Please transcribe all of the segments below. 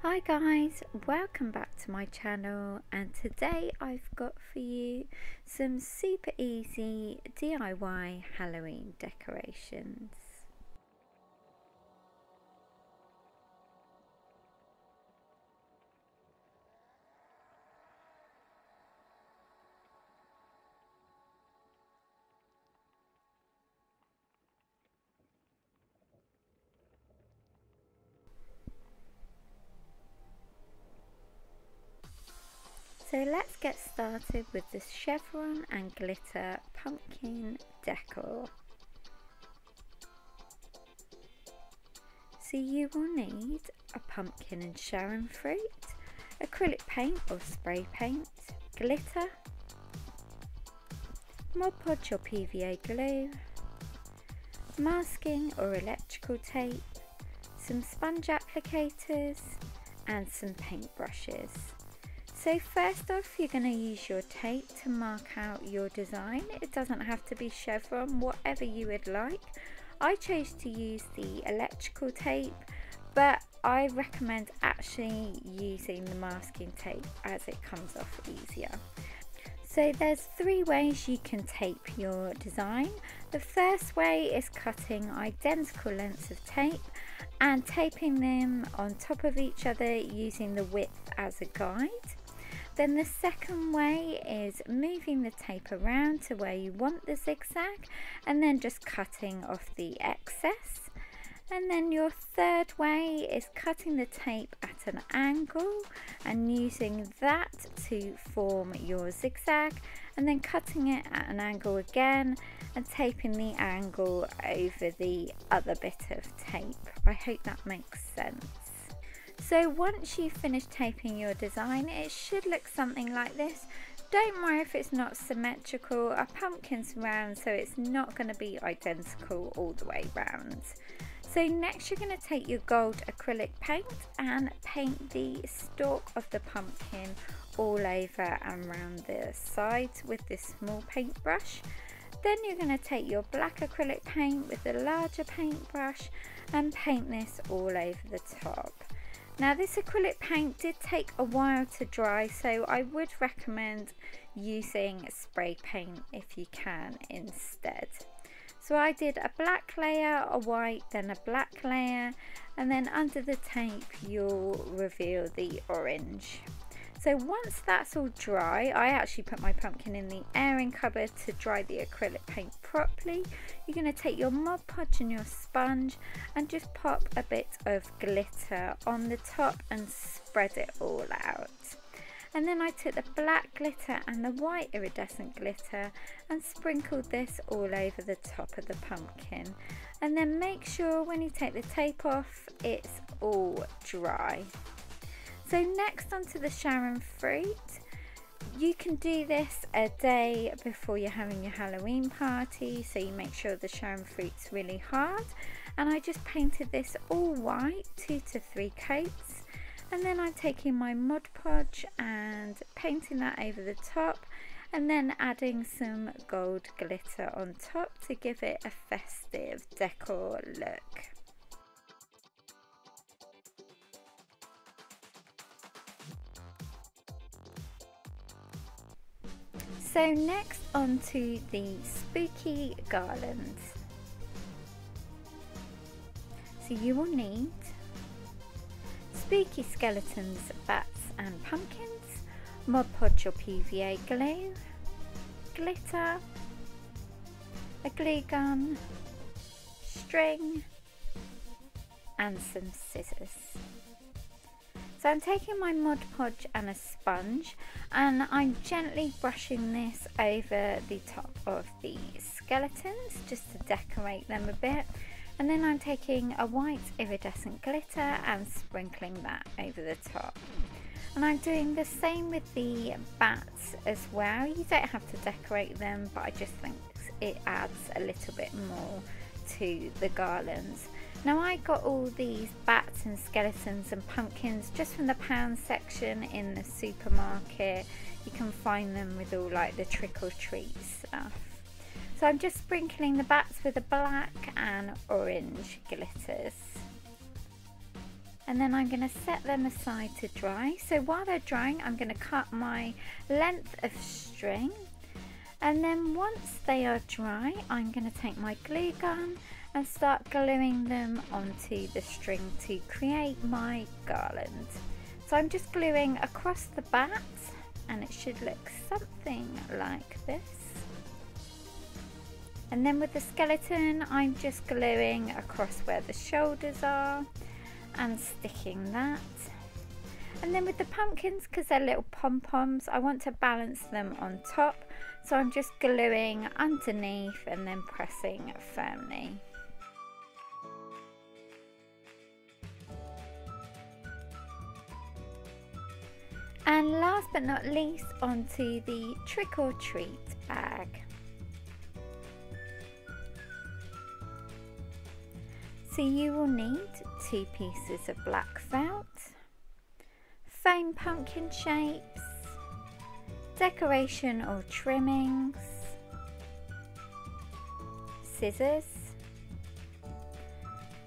Hi guys, welcome back to my channel, and today I've got for you some super easy DIY Halloween decorations. So let's get started with this Chevron and glitter pumpkin decor. So you will need a pumpkin and Sharon Fruit, acrylic paint or spray paint, glitter, Podge or PVA glue, masking or electrical tape, some sponge applicators and some paint brushes. So first off, you're going to use your tape to mark out your design. It doesn't have to be chevron, whatever you would like. I chose to use the electrical tape, but I recommend actually using the masking tape as it comes off easier. So there's three ways you can tape your design. The first way is cutting identical lengths of tape and taping them on top of each other using the width as a guide. Then the second way is moving the tape around to where you want the zigzag and then just cutting off the excess. And then your third way is cutting the tape at an angle and using that to form your zigzag, and then cutting it at an angle again and taping the angle over the other bit of tape. I hope that makes sense. So once you've finished taping your design, it should look something like this. Don't worry if it's not symmetrical. A pumpkin's round, so it's not going to be identical all the way round. So next you're going to take your gold acrylic paint and paint the stalk of the pumpkin all over and around the sides with this small paintbrush. Then you're going to take your black acrylic paint with the larger paintbrush and paint this all over the top. Now this acrylic paint did take a while to dry, so I would recommend using spray paint if you can instead. So I did a black layer, a white, then a black layer, and then under the tape you'll reveal the orange. So once that's all dry, I actually put my pumpkin in the airing cupboard to dry the acrylic paint properly. You're going to take your Mod Podge and your sponge and just pop a bit of glitter on the top and spread it all out. And then I took the black glitter and the white iridescent glitter and sprinkled this all over the top of the pumpkin. And then make sure when you take the tape off, it's all dry. So next onto the Sharon Fruit. You can do this a day before you're having your Halloween party, so you make sure the Sharon Fruit's really hard. And I just painted this all white, 2 to 3 coats. And then I'm taking my Mod Podge and painting that over the top, and then adding some gold glitter on top to give it a festive decor look. So next onto the spooky garland. So you will need spooky skeletons, bats and pumpkins, Mod Podge or PVA glue, glitter, a glue gun, string and some scissors. So I'm taking my Mod Podge and a sponge and I'm gently brushing this over the top of the skeletons just to decorate them a bit. And then I'm taking a white iridescent glitter and sprinkling that over the top. And I'm doing the same with the bats as well. You don't have to decorate them, but I just think it adds a little bit more to the garlands. Now I got all these bats and skeletons and pumpkins just from the pound section in the supermarket. You can find them with all like the trick or treat stuff. So I'm just sprinkling the bats with the black and orange glitters. and then I'm going to set them aside to dry. So while they're drying, I'm going to cut my length of string, and then once they are dry, I'm going to take my glue gun and start gluing them onto the string to create my garland. So I'm just gluing across the back, and it should look something like this. And then with the skeleton, I'm just gluing across where the shoulders are and sticking that. And then with the pumpkins, because they're little pom-poms, I want to balance them on top, so I'm just gluing underneath and then pressing firmly. And last but not least, onto the trick or treat bag. So you will need 2 pieces of black felt, foam pumpkin shapes, decoration or trimmings, scissors,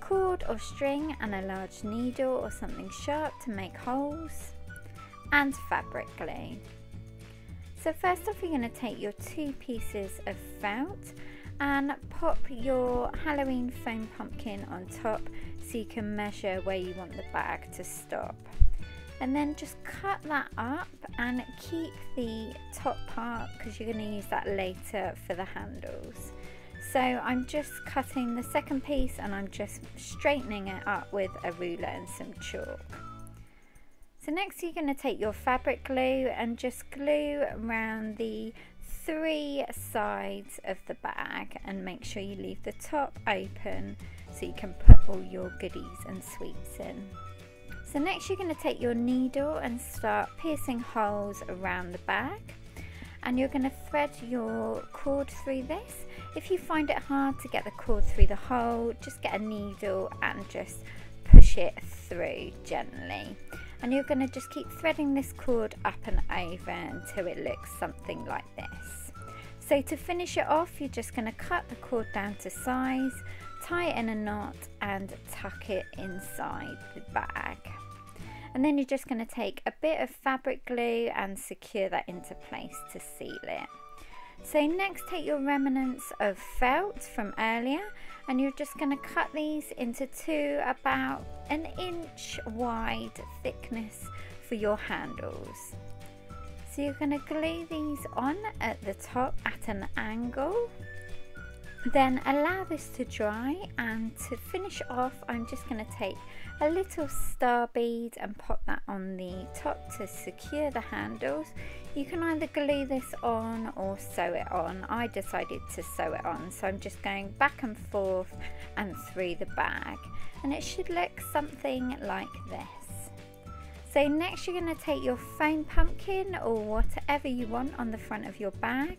cord or string and a large needle or something sharp to make holes, and fabric glue. So first off, you're going to take your 2 pieces of felt and pop your Halloween foam pumpkin on top so you can measure where you want the bag to stop. And then just cut that up and keep the top part, because you're going to use that later for the handles. So I'm just cutting the second piece and I'm just straightening it up with a ruler and some chalk. So next you're going to take your fabric glue and just glue around the 3 sides of the bag, and make sure you leave the top open so you can put all your goodies and sweets in. So next you're going to take your needle and start piercing holes around the bag, and you're going to thread your cord through this. If you find it hard to get the cord through the hole, just get a needle and just push it through gently. And you're going to just keep threading this cord up and over until it looks something like this. So to finish it off, you're just going to cut the cord down to size, tie it in a knot and tuck it inside the bag. And then you're just going to take a bit of fabric glue and secure that into place to seal it. So next, take your remnants of felt from earlier, and you're just going to cut these into 2 about 1 inch wide thickness for your handles. So you're going to glue these on at the top at an angle. Then allow this to dry, and to finish off I'm just going to take a little star bead and pop that on the top to secure the handles. You can either glue this on or sew it on. I decided to sew it on, so I'm just going back and forth and through the bag, and it should look something like this. So next you're going to take your foam pumpkin or whatever you want on the front of your bag,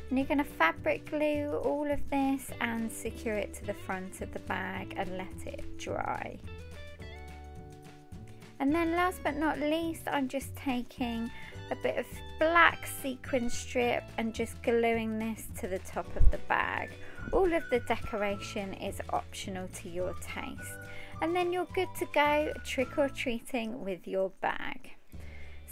and you're going to fabric glue all of this and secure it to the front of the bag and let it dry. And then last but not least, I'm just taking a bit of black sequin strip and just gluing this to the top of the bag. All of the decoration is optional to your taste. And then you're good to go trick or treating with your bag.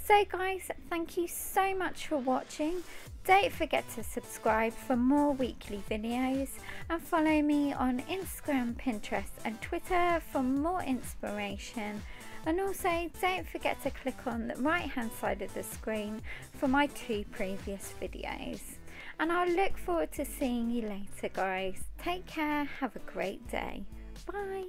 So guys, thank you so much for watching. Don't forget to subscribe for more weekly videos, and follow me on Instagram, Pinterest and Twitter for more inspiration. And also don't forget to click on the right hand side of the screen for my 2 previous videos. And I'll look forward to seeing you later guys. Take care, have a great day. Bye.